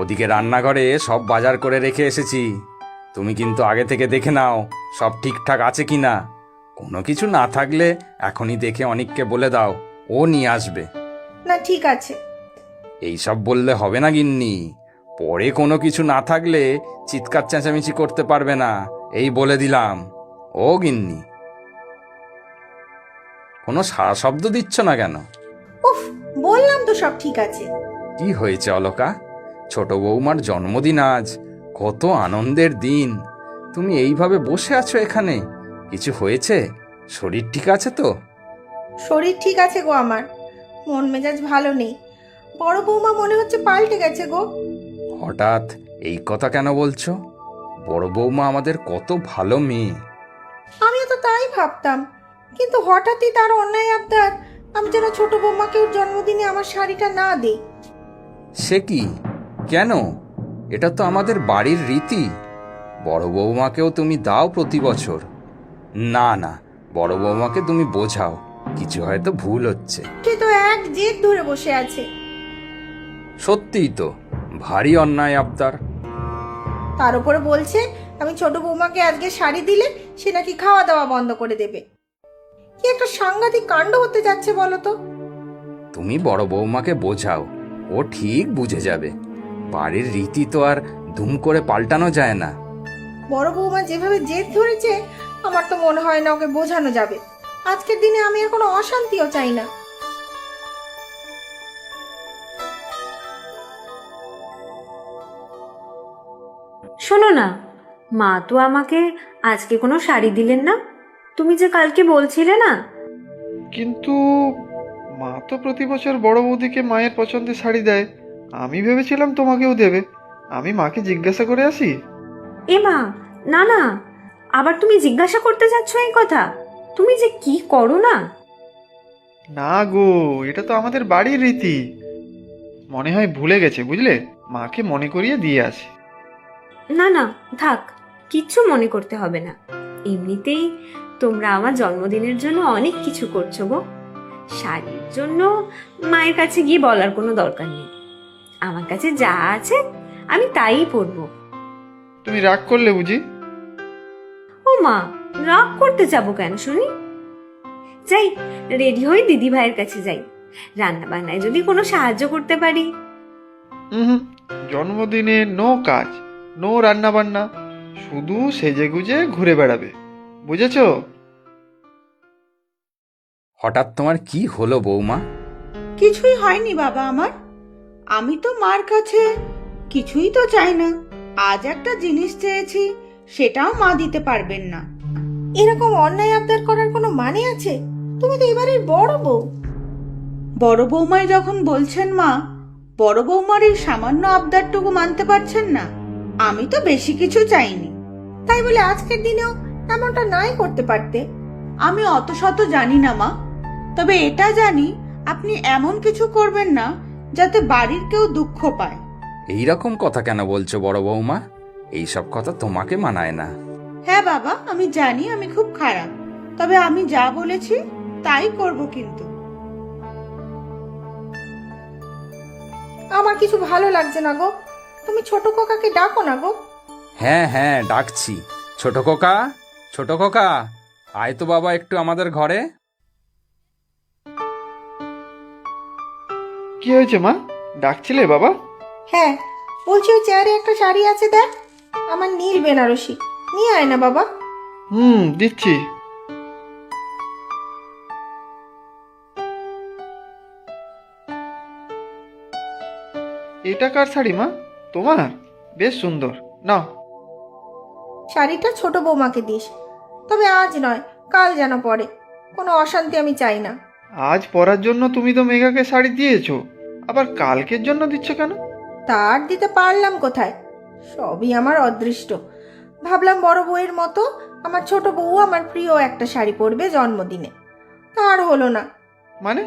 ওদিকে রান্নাঘরে সব বাজার করে রেখে এসেছি, তুমি কিন্তু আগে থেকে দেখে নাও সব ঠিকঠাক আছে কি না। কোনো কিছু না থাকলে এখনই দেখে অনিককে বলে দাও, ও নিয়ে আসবে। না ঠিক আছে। এইসব বললে হবে না গিন্নি, পরে কোনো কিছু না থাকলে চিৎকার চেঁচামেচি করতে পারবে না, এই বলে দিলাম। ও গিন্নি, কোনো সাড়া শব্দ দিচ্ছ না কেন? উফ, বললাম তো সব ঠিক আছে। কি হয়েছে অলকা? ছোট বৌমার জন্মদিন আজ, কত আনন্দের দিন, তুমি এইভাবে বসে আছো এখানে? কিছু হয়েছে? শরীর ঠিক আছে তো? শরীর ঠিক আছে গো, আমার মন মেজাজ ভালো নেই। বড় বৌমা মনে হচ্ছে পাল্টে গেছে গো। হঠাৎ এই কথা কেন বলছো? বড় বৌমা আমাদের কত ভালো মেয়ে। আমিও তো তাই ভাবতাম, কিন্তু হঠাৎই তার অন্যায় আবদার আমি যেন ছোট বৌমাকে ওর জন্মদিনে আমার শাড়িটা না দিই। সে কি? কেন? এটা তো আমাদের বাড়ির রীতি। বড় বৌমাকেও তুমি দাও প্রতি বছর। না না, বড় বৌমাকে তুমি বোঝাও, কিছু হয়তো ভুল হচ্ছে। সে তো এক জেদ ধরে বসে আছে। সত্যিই তো, ভারী অন্যায় আবদার। তার উপরে বলছে আমি ছোট বৌমাকে আজকে শাড়ি দিলে সে নাকি খাওয়া দাওয়া বন্ধ করে দেবে। কি একটা সাংঘাতিক কাণ্ড হতে যাচ্ছে বলো তো। তুমি বড় বৌমাকে বোঝাও, ও ঠিক বুঝে যাবে। বাড়ির রীতি তো আর দুম করে পাল্টানো যায় না। বড় বৌমা যেভাবে জেদ ধরেছে, আমার তো মনে হয় না ওকে বোঝানো যাবে। আজকের দিনে আমি আর কোনো অশান্তিও চাই না। শোনো না, মা তো আমাকে আজকে কোনো শাড়ি দিলেন না, তুমি যে কালকে বলছিলে না। কিন্তু মা তো প্রতি বছর বড় বৌদিকে মায়ের পছন্দের শাড়ি দেয়। আমি ভেবেছিলাম তোমাকেও দেবে। আমি মাকে জিজ্ঞাসা করে আসি। এ মা, না না, আবার তুমি জিজ্ঞাসা করতে যাচ্ছ এই কথা? তুমি যে কি করো না। না গো, এটা তো আমাদের বাড়ির রীতি। মনে হয় ভুলে গেছে, বুঝলে? মাকে মনে করিয়ে দিয়ে আসি। না না, থাক, কিচ্ছু মনে করতে হবে না। এমনিতেই তোমরা আমার জন্মদিনের জন্য অনেক কিছু করছো গো। শাড়ির জন্য মায়ের কাছে গিয়ে বলার কোনো দরকার নেই। আমার কাছে যা আছে আমি তাই পরবো। তুমি রাগ করলে বুঝি? ও মা, রাগ করতে যাবো কেন শুনি? যাই, রেডি হয়ে দিদি ভাইয়ের কাছে যাই, রান্না বান্নায় যদি কোনো সাহায্য করতে পারি। হুম, জন্মদিনে নো কাজ, নো রান্না বান্না, শুধু সেজে গুজে ঘুরে বেড়াবে, বুঝেছো? হঠাৎ তোমার কি হলো বৌমা? কিছুই হয়নি বাবা আমার। আমি তো মার কাছে কিছুই তো চাই না। আজ একটা জিনিস চেয়েছি, সেটাও মা দিতে পারবেন না। এরকম অন্যায় আবদার করার কোনো মানে আছে? তুমি তো এবারের বড় বউ। বড় বৌমাই যখন বলছেন মা, বড় বৌমার এই সামান্য আবদারটুকু মানতে পারছেন না? আমি তো বেশি কিছু চাইনি। তাই বলে আজকের দিনেও এমনটা নাই করতে পারতে? আমি অত শত জানি না মা, তবে এটা জানি আপনি এমন কিছু করবেন না যাতে বাড়ির কেউ দুঃখ পায়। এই রকম কথা কেন বলছো বড় বৌমা? এইসব কথা তোমাকে মানায় না। হ্যাঁ বাবা, আমি জানি আমি খুব খারাপ, তবে আমি যা বলেছি তাই করব। কিন্তু আমার কিছু ভালো লাগছে না গো। তুমি ছোট কাকাকে ডাকো না গো। হ্যাঁ হ্যাঁ, ডাকছি। ছোট খোকা, ছোট খোকা, আয় তো বাবা একটু আমাদের ঘরে। কি হয়েছে মা, ডাকছিলে বাবা? হ্যাঁ, বলছি ওই চেয়ারে একটা শাড়ি আছে দেখ, আমার নীল বেনারসি, নিয়ে আয় না বাবা। দিচ্ছি। এটা কার শাড়ি মা? তোমার? বেশ সুন্দর, নাও। শাড়িটা ছোট বৌমাকে দিস, তবে আজ নয়, কাল যেন পরে। কোনো অশান্তি আমি চাই না। আজ পরার জন্য তুমি তো মেঘাকে শাড়ি দিয়েছো, আবার কালকের জন্য দিচ্ছ কেন? তার দিতে পারলাম কোথায়? সবই আমার অদৃষ্ট। ভাবলাম বড় বউয়ের মতো আমার ছোট বউ আমার প্রিয় একটা শাড়ি পরবে জন্মদিনে, তার হলো না। মানে,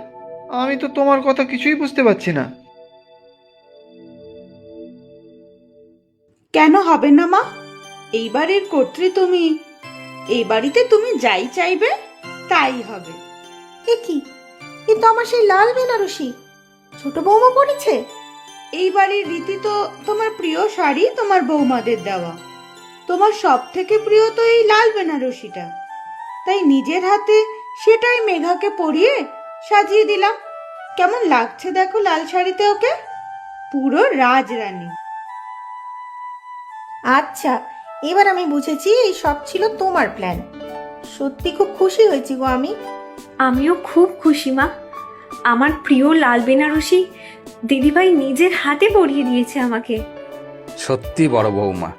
আমি তো তোমার কথা কিছুই বুঝতে পারছি না। কেন হবে না মা? এই বাড়ির কর্ত্রী তুমি। এই বাড়িতে তুমি যাই চাইবে তাই হবে। এ কি? কিন্তু আমার সেই লাল বেনারসি ছোট বৌমা পড়েছে। এই বাড়ির রীতি তো তোমার প্রিয় শাড়ি তোমার বৌমাদের দেওয়া। তোমার সব থেকে প্রিয় তো এই লাল বেনারসিটা, তাই নিজের হাতে সেটাই মেঘাকে পরিয়ে সাজিয়ে দিলাম। কেমন লাগছে দেখো লাল শাড়িতে ওকে, পুরো রাজরানী। আচ্ছা, এবার আমি বুঝেছি এই সব ছিল তোমার প্ল্যান। সত্যি খুব খুশি হয়েছি গো আমি। আমিও খুব খুশি মা। আমার প্রিয় লাল বেনারসি দিদিভাই নিজের হাতে পরিয়ে দিয়েছে আমাকে। সত্যি বড় বৌমা,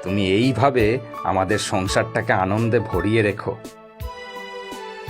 তুমি এইভাবে আমাদের সংসারটাকে আনন্দে ভরিয়ে রেখো।